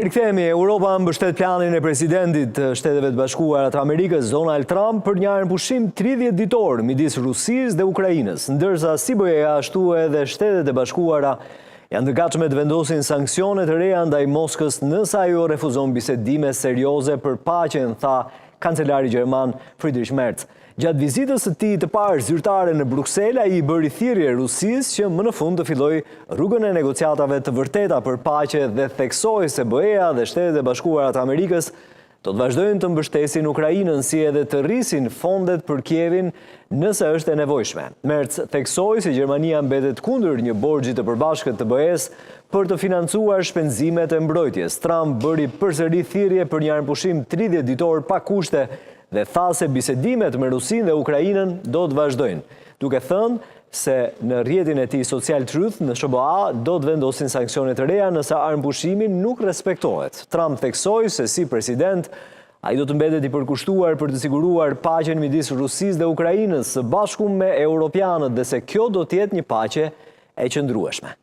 Rikthehemi, Europa mbështet planin e presidentit të Shteteve të Bashkuara të Amerikës, Donald Trump, për një armpushim 30 ditor midis Rusisë dhe Ukrainës, ndërsa si BE-ja ashtu edhe Shtetet e Bashkuara janë të gatshme të vendosin sanksione të reja ndaj Moskës nëse ajo refuzon bisedime serioze për paqen, tha kancelari gjerman Friedrich Merz. Gjatë vizitës së tij të parë zyrtare në Bruksel, ai i bëri thirrje Rusisë që më në fund të fillojë rrugën e negociatave të vërteta për paqe dhe theksoi se BE-ja dhe Shtetet e Bashkuara të Amerikës do të vazhdojnë të mbështesin Ukrainën si edhe të rrisin fondet për Kievin nëse është e nevojshme. Merz theksoi se Gjermania mbetet kundër një borxhi të përbashkët të BE-s për të financuar shpenzimet e mbrojtjes. Trump bëri përsëri thirrje për një armpushim 30 ditor pa kushte dhe tha se bisedimet me Rusinë dhe Ukrainën do të vazhdojnë, duke thënë se në rrjetin e tij Social Truth në SBA do të vendosin sanksione të reja nëse armpushimi nuk respektohet. Trump theksoi se si president ai do të mbetet i përkushtuar për të siguruar paqen midis Rusisë dhe Ukrainës së bashku me europianët dhe se kjo do të jetë një paqe e qëndrueshme.